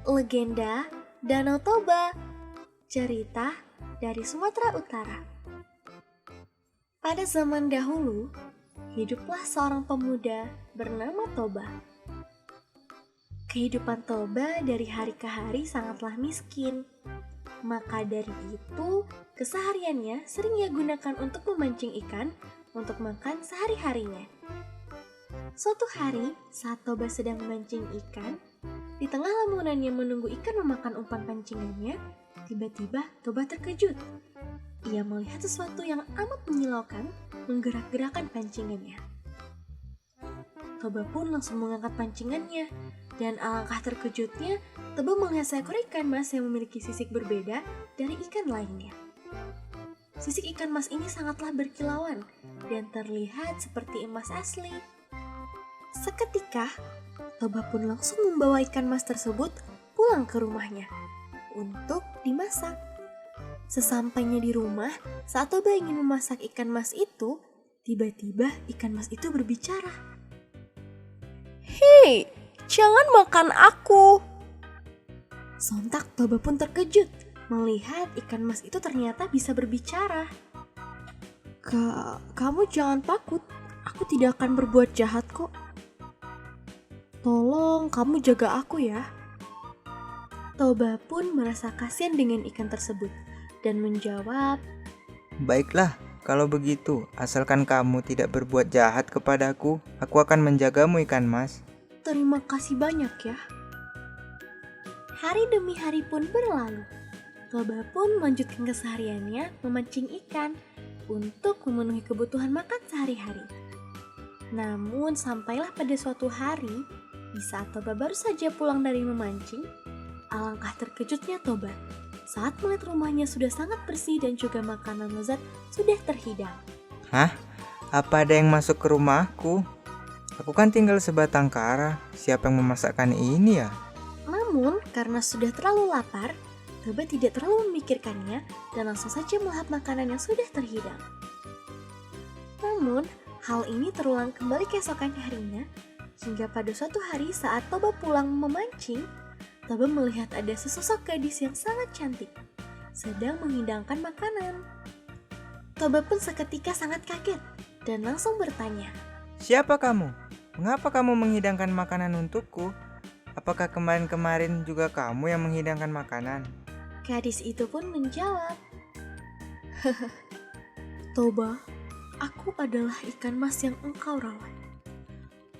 Legenda Danau Toba. Cerita dari Sumatera Utara. Pada zaman dahulu, hiduplah seorang pemuda bernama Toba. Kehidupan Toba dari hari ke hari sangatlah miskin. Maka dari itu, kesehariannya sering ia gunakan untuk memancing ikan untuk makan sehari-harinya. Suatu hari, saat Toba sedang memancing ikan, di tengah lamunannya menunggu ikan memakan umpan pancingannya, tiba-tiba Toba terkejut. Ia melihat sesuatu yang amat menyilaukan menggerak-gerakkan pancingannya. Toba pun langsung mengangkat pancingannya, dan alangkah terkejutnya, Toba melihat seekor ikan mas yang memiliki sisik berbeda dari ikan lainnya. Sisik ikan mas ini sangatlah berkilauan dan terlihat seperti emas asli. Seketika, Toba pun langsung membawa ikan mas tersebut pulang ke rumahnya untuk dimasak. Sesampainya di rumah, saat Toba ingin memasak ikan mas itu, tiba-tiba ikan mas itu berbicara. "Hei, jangan makan aku!" Sontak Toba pun terkejut melihat ikan mas itu ternyata bisa berbicara. Kamu jangan takut, aku tidak akan berbuat jahat kok. Tolong kamu jaga aku ya." Toba pun merasa kasihan dengan ikan tersebut dan menjawab, Baiklah, kalau begitu, asalkan kamu tidak berbuat jahat kepadaku, aku akan menjagamu ikan mas. "Terima kasih banyak ya." Hari demi hari pun berlalu. Toba pun melanjutkan kesehariannya memancing ikan untuk memenuhi kebutuhan makan sehari-hari. Namun sampailah pada suatu hari, di saat Toba baru saja pulang dari memancing, alangkah terkejutnya Toba saat melihat rumahnya sudah sangat bersih dan juga makanan lezat sudah terhidang. Hah? Apa ada yang masuk ke rumahku? Aku kan tinggal sebatang kara, siapa yang memasakkan ini ya? Namun karena sudah terlalu lapar, Toba tidak terlalu memikirkannya dan langsung saja melahap makanan yang sudah terhidang. Namun hal ini terulang kembali keesokan harinya, hingga pada suatu hari saat Toba pulang memancing, Toba melihat ada sesosok gadis yang sangat cantik sedang menghidangkan makanan. Toba pun seketika sangat kaget dan langsung bertanya, Siapa kamu? Mengapa kamu menghidangkan makanan untukku? Apakah kemarin-kemarin juga kamu yang menghidangkan makanan? Gadis itu pun menjawab, "Toba, aku adalah ikan mas yang engkau rawat.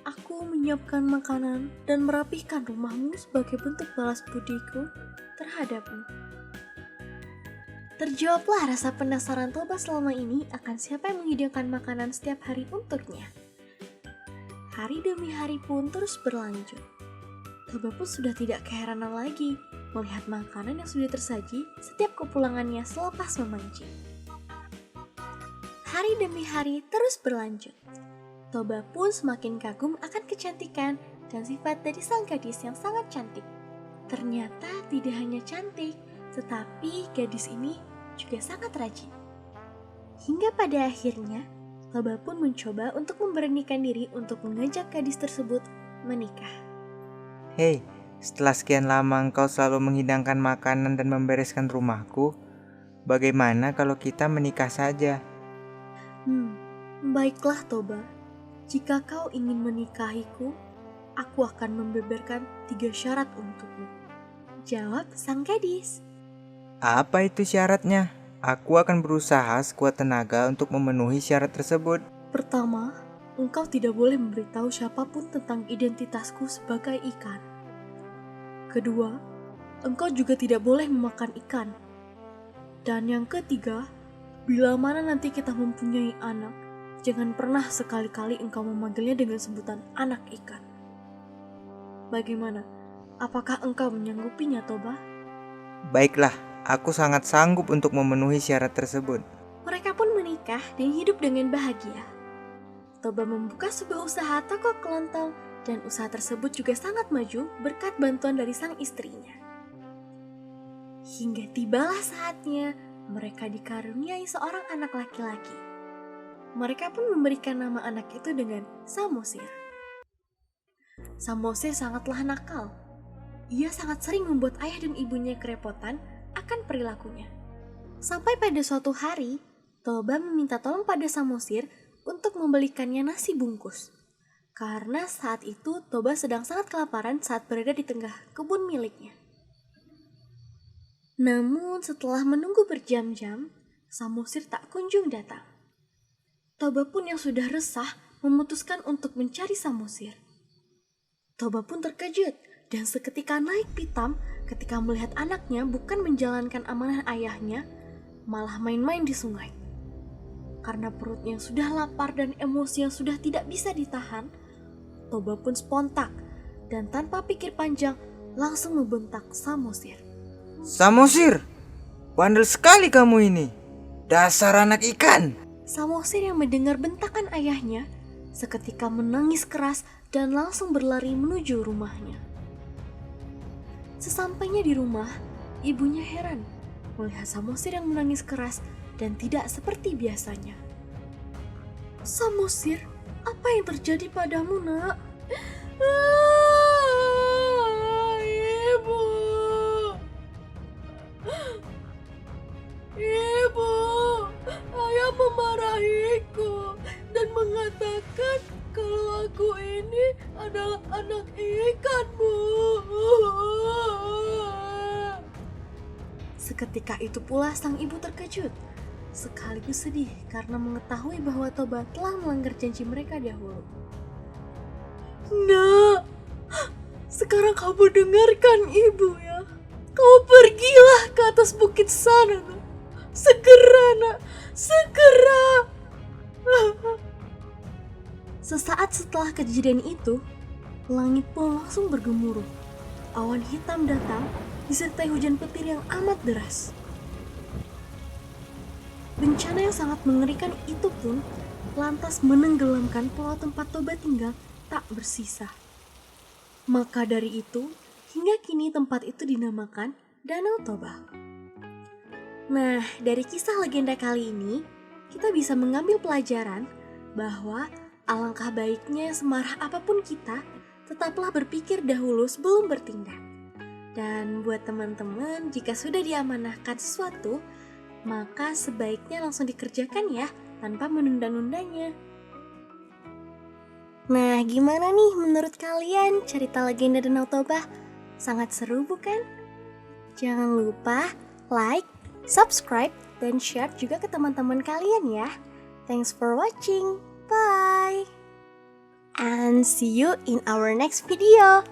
Aku menyiapkan makanan dan merapihkan rumahmu sebagai bentuk balas budiku terhadapmu." Terjawablah rasa penasaran Toba selama ini akan siapa yang menghidangkan makanan setiap hari untuknya. Hari demi hari pun terus berlanjut. Toba pun sudah tidak keheranan lagi melihat makanan yang sudah tersaji setiap kepulangannya selepas memancing. Hari demi hari terus berlanjut. Toba pun semakin kagum akan kecantikan dan sifat dari sang gadis yang sangat cantik. Ternyata tidak hanya cantik, tetapi gadis ini juga sangat rajin. Hingga pada akhirnya, Toba pun mencoba untuk memberanikan diri untuk mengajak gadis tersebut menikah. Hei, setelah sekian lama engkau selalu menghidangkan makanan dan membereskan rumahku, bagaimana kalau kita menikah saja? Baiklah Toba, jika kau ingin menikahiku, aku akan membeberkan 3 syarat untukmu, jawab sang gadis. Apa itu syaratnya? Aku akan berusaha sekuat tenaga untuk memenuhi syarat tersebut. Pertama, engkau tidak boleh memberitahu siapapun tentang identitasku sebagai ikan. Kedua, engkau juga tidak boleh memakan ikan. Dan yang ketiga, bila mana nanti kita mempunyai anak, jangan pernah sekali-kali engkau memanggilnya dengan sebutan anak ikan. Bagaimana? Apakah engkau menyanggupinya, Toba? Baiklah, aku sangat sanggup untuk memenuhi syarat tersebut. Mereka pun menikah dan hidup dengan bahagia. Toba membuka sebuah usaha toko kelontong dan usaha tersebut juga sangat maju berkat bantuan dari sang istrinya. Hingga tibalah saatnya mereka dikaruniai seorang anak laki-laki. Mereka pun memberikan nama anak itu dengan Samosir. Samosir sangatlah nakal. ia sangat sering membuat ayah dan ibunya kerepotan akan perilakunya. Sampai pada suatu hari, Toba meminta tolong pada Samosir untuk membelikannya nasi bungkus. Karena saat itu Toba sedang sangat kelaparan saat berada di tengah kebun miliknya. Namun setelah menunggu berjam-jam, Samosir tak kunjung datang. Toba pun yang sudah resah memutuskan untuk mencari Samosir. Toba pun terkejut dan seketika naik pitam ketika melihat anaknya bukan menjalankan amanah ayahnya, malah main-main di sungai. Karena perutnya yang sudah lapar dan emosi yang sudah tidak bisa ditahan, Toba pun spontak dan tanpa pikir panjang langsung membentak Samosir. Samosir, bandel sekali kamu ini. Dasar anak ikan. Samosir yang mendengar bentakan ayahnya seketika menangis keras dan langsung berlari menuju rumahnya. Sesampainya di rumah, ibunya heran melihat Samosir yang menangis keras dan tidak seperti biasanya. Samosir, apa yang terjadi padamu, nak? Ibu, ayah memarahiku dan mengatakan kalau aku ini adalah anak ikan, Bu. Seketika itu pula sang ibu terkejut, sekaligus sedih karena mengetahui bahwa Toba telah melanggar janji mereka dahulu. Nak, sekarang kamu dengarkan ibu ya. Kamu pergilah ke atas bukit sana, nak. Segera, nak. Segera. Sesaat setelah kejadian itu, langit pun langsung bergemuruh. Awan hitam datang, disertai hujan petir yang amat deras. Bencana yang sangat mengerikan itu pun lantas menenggelamkan pulau tempat Toba tinggal tak bersisa. Maka dari itu, hingga kini tempat itu dinamakan Danau Toba. Nah, dari kisah legenda kali ini, kita bisa mengambil pelajaran bahwa alangkah baiknya semarah apapun kita, tetaplah berpikir dahulu sebelum bertindak. Dan buat teman-teman, jika sudah diamanahkan sesuatu, maka sebaiknya langsung dikerjakan ya, tanpa menunda-nundanya. Nah, gimana nih menurut kalian cerita legenda Danau Toba? Sangat seru bukan? Jangan lupa like, subscribe, dan share juga ke teman-teman kalian ya. Thanks for watching. Bye. And see you in our next video.